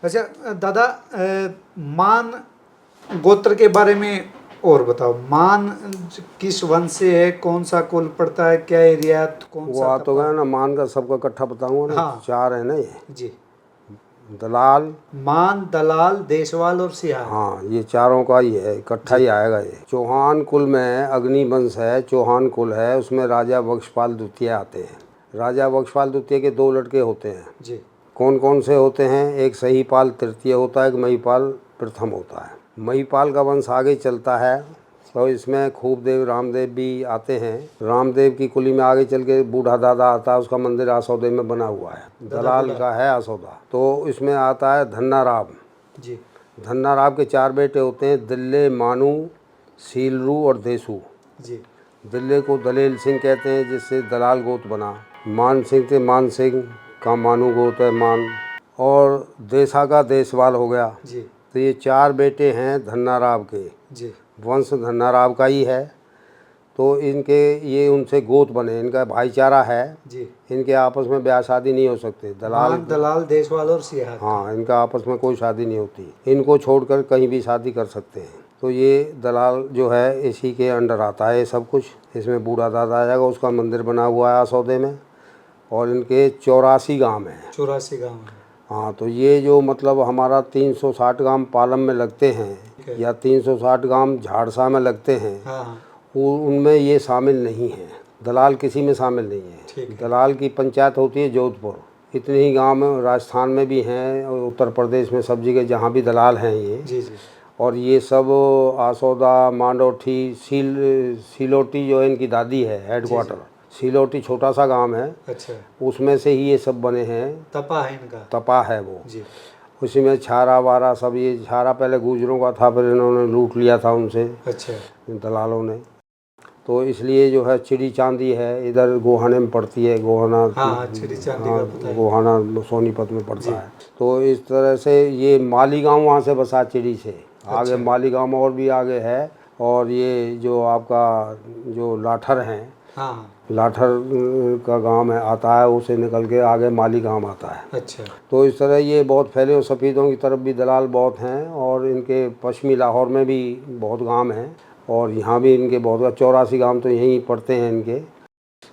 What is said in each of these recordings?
अच्छा दादा, मान गोत्र के बारे में और बताओ। मान किस वंश से है, कौन सा कुल पड़ता है, क्या एरिया, कौन वो सा आ तो तपा? गया ना, मान का सबका इकट्ठा बताऊंगा ना। हाँ। 4 है ना ये, जी। दलाल। मान, दलाल, देशवाल और सियार। हाँ, ये चारों का ही है, इकट्ठा ही आएगा ये। चौहान कुल में अग्नि वंश है, चौहान कुल है, उसमें राजा बख्शपाल द्वितीय आते हैं। राजा बख्शपाल द्वितीय के 2 लड़के होते हैं। जी। कौन कौन से होते हैं? एक सहीपाल तृतीय होता है, एक महिपाल प्रथम होता है। महिपाल का वंश आगे चलता है, तो इसमें खूबदेव रामदेव भी आते हैं। रामदेव की कुली में आगे चल के बूढ़ा दादा आता है, उसका मंदिर आसौदे में बना हुआ है। दलाल का है आसौदा। तो इसमें आता है धन्ना राव जी। धन्ना राव के 4 बेटे होते हैं, दिल्ले, मानू, सीलरू और देसू। जी। दिल्ले को दलेल सिंह कहते हैं, जिससे दलाल गोत बना। मान सिंह थे, मान सिंह का मानू गोत है मान। और देसा का देसवाल हो गया। जी। तो ये 4 बेटे हैं धन्ना राव के। जी। वंश धन्ना राव का ही है। तो इनके ये उनसे गोत बने, इनका भाईचारा है। जी। इनके आपस में ब्याह शादी नहीं हो सकते। मान, दलाल, देशवाल और सियार। हाँ, इनका आपस में कोई शादी नहीं होती। इनको छोड़कर कहीं भी शादी कर सकते हैं। तो ये दलाल जो है इसी के अंडर आता है ये सब कुछ। इसमें बूढ़ा दादा आ जाएगा, उसका मंदिर बना हुआ है आसौदे में। और इनके 84 गांव हैं। 84 गाँव है। हाँ, तो ये जो मतलब हमारा 360 गांव पालम में लगते हैं या 360 गांव झाड़सा में लगते हैं, हाँ। उनमें ये शामिल नहीं है। दलाल किसी में शामिल नहीं है। दलाल की पंचायत होती है जोधपुर। इतने ही गांव में राजस्थान में भी हैं और उत्तर प्रदेश में सब जगह जहाँ भी दलाल हैं ये। जी। जी। और ये सब आसौदा, मांडोठी, सिलोटी जो है इनकी दादी है हेडक्वार्टर। सिलोटी छोटा सा गांव है। अच्छा। उसमें से ही ये सब बने हैं। तपा है इनका। तपा है वो। जी। उसी में छारा वारा सब, ये छारा पहले गुजरों का था, फिर इन्होंने लूट लिया था उनसे। अच्छा। दलालों ने। तो इसलिए जो है चिड़ी चांदी है इधर गोहाने में पड़ती है। गोहाना, हाँ, चिड़ी चांदी का पता है। गोहाना सोनीपत में पड़ता है। तो इस तरह से ये मालीगांव वहाँ से बसा चिड़ी से आगे। मालीगांव और भी आगे है। और ये जो आपका जो लाठर हैं, हाँ, लाठर का गांव है आता है, उसे निकल के आगे मालीगांव आता है। अच्छा। तो इस तरह ये बहुत फैले। और सफ़ेदों की तरफ भी दलाल बहुत हैं। और इनके पश्चिमी लाहौर में भी बहुत गांव हैं। और यहाँ भी इनके बहुत 84 गांव तो यहीं पड़ते हैं इनके।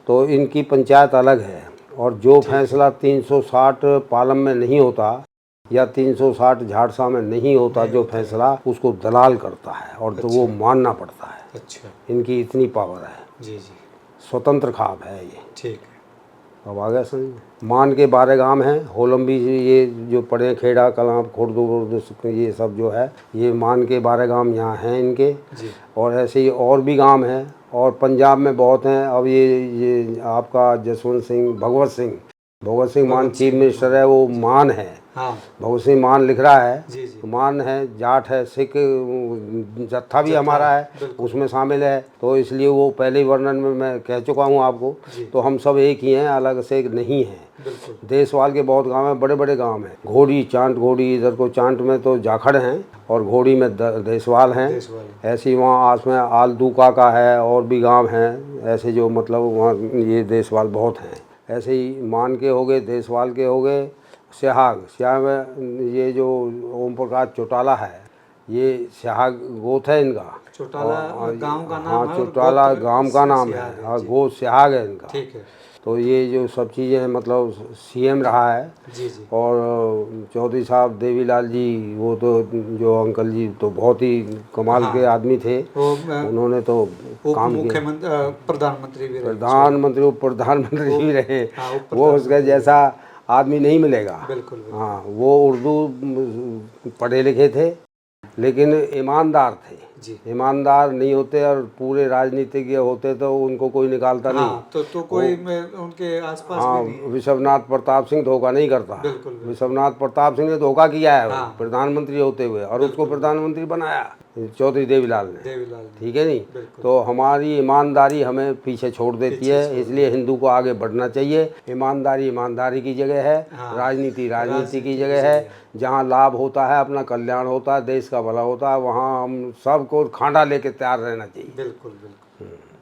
तो इनकी पंचायत अलग है। और जो फैसला 360 पालम में नहीं होता या 360 झाड़सा में नहीं होता, जो फैसला उसको दलाल करता है। और तो वो मानना पड़ता है। अच्छा। इनकी इतनी पावर है। जी। जी। स्वतंत्र खाब है ये। ठीक है। अब आ गया समझ। मान के 12 गांव हैं। होलम भी ये जो पड़े, खेड़ा, कलाम, खुर्द, ये सब जो है ये मान के 12 गांव यहाँ हैं इनके। जी। और ऐसे ही और भी गांव हैं। और पंजाब में बहुत हैं। अब ये आपका जसवंत सिंह, भगवत सिंह मान चीफ मिनिस्टर है, वो मान है। हाँ। भगवत सिंह मान लिख रहा है। जी। जी। तो मान है, जाट है, सिख जत्था भी हमारा है, उसमें शामिल है। तो इसलिए वो पहले ही वर्णन में मैं कह चुका हूँ आपको। तो हम सब एक ही हैं, अलग से नहीं हैं। देशवाल के बहुत गांव हैं, बड़े बड़े गांव हैं। घोड़ी, चांट घोड़ी, इधर को चांट में तो जाखड़ हैं और घोड़ी में देशवाल हैं। ऐसे ही वहाँ आस में आलदूका का है और भी गांव हैं ऐसे, जो मतलब वहाँ ये देशवाल बहुत हैं। ऐसे ही मान के हो गए, देशवाल के हो गए। सिहाग में ये जो ओम प्रकाश चौटाला है, ये सिहाग गोत है इनका। चौटाला गांव का नाम हाँ, है। चौटाला गांव का नाम है और गोत सिहाग है इनका। ठीक है। तो ये जो सब चीज़ें हैं, मतलब सीएम रहा है। जी। जी। और चौधरी साहब देवीलाल जी, वो तो जो अंकल जी तो बहुत ही कमाल के आदमी थे। उन्होंने तो काम किया। प्रधानमंत्री भी रहे। प्रधानमंत्री भी रहे। वो उसका जैसा आदमी नहीं मिलेगा। बिल्कुल। हाँ, वो उर्दू पढ़े लिखे थे लेकिन ईमानदार थे। ईमानदार नहीं होते और पूरे राजनीतिज्ञ होते तो उनको कोई निकालता नहीं। तो कोई उनके आसपास हाँ, भी नहीं। विश्वनाथ प्रताप सिंह धोखा नहीं करता। विश्वनाथ प्रताप सिंह ने धोखा किया है प्रधानमंत्री होते हुए, और उसको प्रधानमंत्री बनाया चौधरी देवीलाल ने। ठीक है नहीं। तो हमारी ईमानदारी हमें पीछे छोड़ देती है, इसलिए हिंदू को आगे बढ़ना चाहिए। ईमानदारी की जगह है, राजनीति की जगह है। जहाँ लाभ होता है, अपना कल्याण होता है, देश का भला होता है, वहाँ हम सबको खांडा लेके तैयार रहना चाहिए। बिल्कुल।